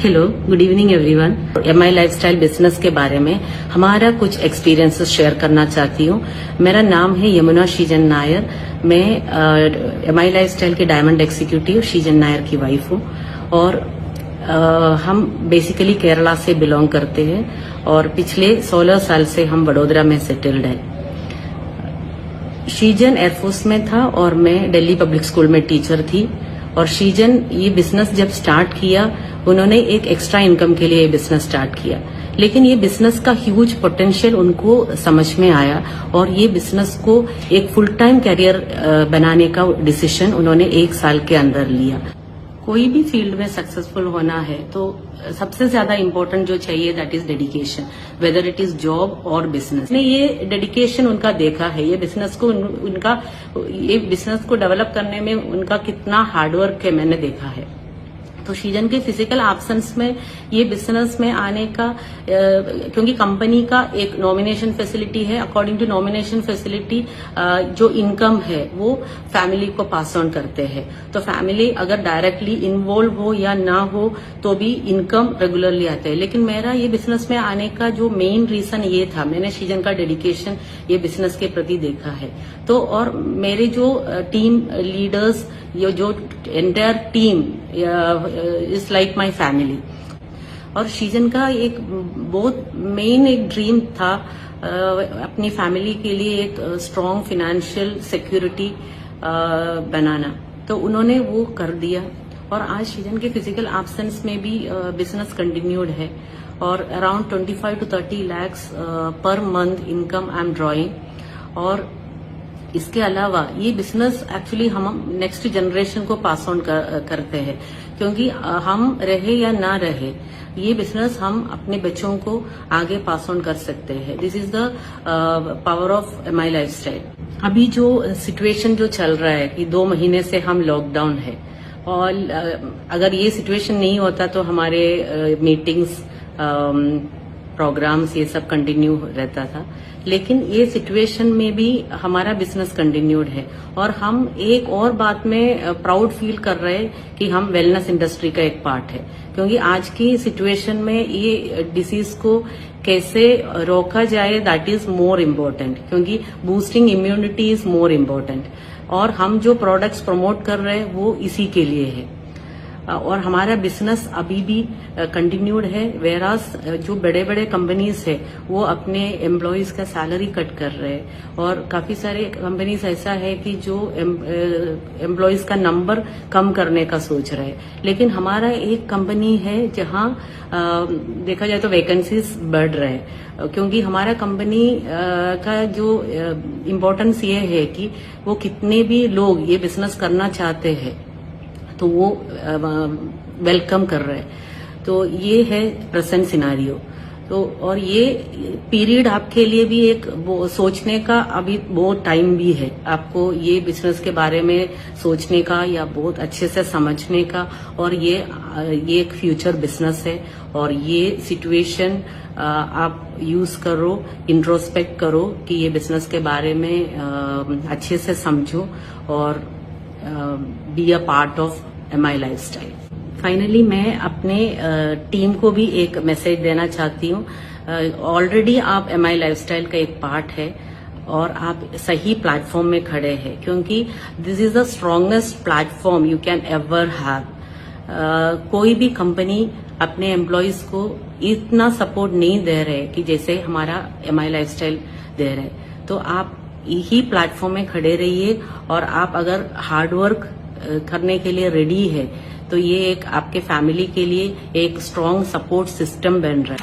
Hello, good evening everyone. MI lifestyle business के बारे में हमारा कुछ एक्सपीरियंसेस शेयर करना चाहती हूँ। मेरा नाम है यमुना शीजन नायर। मैं एमआई लाइफस्टाइल के डायमंड एग्जीक्यूटिव शीजन नायर की वाइफ हूँ और हम बेसिकली केरला से बिलोंग करते हैं और पिछले 16 साल से हम वडोदरा में सेटल्ड है। शीजन एयरफोर्स में था और मैं दिल्ली पब्लिक स्कूल में टीचर थी। और शीजन ये बिजनेस जब स्टार्ट किया, उन्होंने एक एक्स्ट्रा इनकम के लिए ये बिजनेस स्टार्ट किया, लेकिन ये बिजनेस का ह्यूज पोटेंशियल उनको समझ में आया और ये बिजनेस को एक फुल टाइम कैरियर बनाने का डिसीजन उन्होंने 1 साल के अंदर लिया। कोई भी फील्ड में सक्सेसफुल होना है तो सबसे ज्यादा इम्पोर्टेंट जो चाहिए that is dedication, whether it is job और बिजनेस। ने ये डेडिकेशन उनका देखा है, ये बिजनेस को डेवलप करने में उनका कितना हार्डवर्क है मैंने देखा है। तो शीजन के फिजिकल एब्सेंस में ये बिजनेस में आने का क्योंकि कंपनी का एक नॉमिनेशन फैसिलिटी है, अकॉर्डिंग टू नॉमिनेशन फैसिलिटी जो इनकम है वो फैमिली को पास ऑन करते हैं। तो फैमिली अगर डायरेक्टली इन्वॉल्व हो या ना हो तो भी इनकम रेगुलरली आते हैं। लेकिन मेरा ये बिजनेस में आने का जो मेन रीजन ये था, मैंने शीजन का डेडिकेशन ये बिजनेस के प्रति देखा है। तो और मेरे जो टीम लीडर्स, ये जो entire team is like my family. और शीजन का एक बहुत मेन एक ड्रीम था अपनी फैमिली के लिए एक स्ट्रॉन्ग फाइनेंशियल सिक्योरिटी बनाना, तो उन्होंने वो कर दिया। और आज शीजन के फिजिकल एब्सेंस में भी बिजनेस कंटिन्यूड है और around 25 to 30 lakhs per month income I am drawing. और इसके अलावा ये बिजनेस एक्चुअली हम नेक्स्ट जनरेशन को पास ऑन करते हैं, क्योंकि हम रहे या ना रहे ये बिजनेस हम अपने बच्चों को आगे पास ऑन कर सकते हैं। This is the power of MI lifestyle. अभी जो सिचुएशन जो चल रहा है कि 2 महीने से हम लॉकडाउन है और अगर ये सिचुएशन नहीं होता तो हमारे मीटिंग्स प्रोग्राम्स ये सब कंटिन्यू रहता था, लेकिन ये सिचुएशन में भी हमारा बिजनेस कंटिन्यूड है। और हम एक और बात में प्राउड फील कर रहे हैं कि हम वेलनेस इंडस्ट्री का एक पार्ट है, क्योंकि आज की सिचुएशन में ये डिसीज को कैसे रोका जाए दैट इज मोर इम्पोर्टेंट, क्योंकि boosting immunity is more important. और हम जो प्रोडक्ट्स प्रमोट कर रहे हैं वो इसी के लिए है। और हमारा बिजनेस अभी भी कंटिन्यूड है, वेरास जो बड़े बड़े कंपनीज है वो अपने एम्प्लॉयज का सैलरी कट कर रहे हैं और काफी सारे कंपनीज ऐसा है कि जो एम्प्लॉयज का नंबर कम करने का सोच रहे हैं। लेकिन हमारा एक कंपनी है जहां देखा जाए तो वैकेंसीज बढ़ रहे हैं, क्योंकि हमारा कंपनी का जो इम्पोर्टेंस ये है कि वो कितने भी लोग ये बिजनेस करना चाहते हैं तो वो वेलकम कर रहे हैं। तो ये है प्रेजेंट सिनारियो। तो और ये पीरियड आपके लिए भी एक सोचने का अभी बहुत टाइम भी है, आपको ये बिजनेस के बारे में सोचने का या बहुत अच्छे से समझने का। और ये एक फ्यूचर बिजनेस है और ये सिचुएशन आप यूज करो, इंट्रोस्पेक्ट करो कि ये बिजनेस के बारे में अच्छे से समझो और be a part of MI lifestyle. Finally मैं अपने टीम को भी एक मैसेज देना चाहती हूँ। ऑलरेडी आप एमआई लाइफस्टाइल का एक पार्ट है और आप सही प्लेटफॉर्म में खड़े हैं, क्योंकि this is the strongest platform you can ever have. कोई भी कंपनी अपने एम्प्लॉयज को इतना सपोर्ट नहीं दे रहे कि जैसे हमारा एमआई लाइफस्टाइल दे रहे। तो आप यही प्लेटफॉर्म में खड़े रहिए और आप अगर हार्डवर्क करने के लिए रेडी है तो ये एक आपके फैमिली के लिए एक स्ट्रॉन्ग सपोर्ट सिस्टम बन रहा है।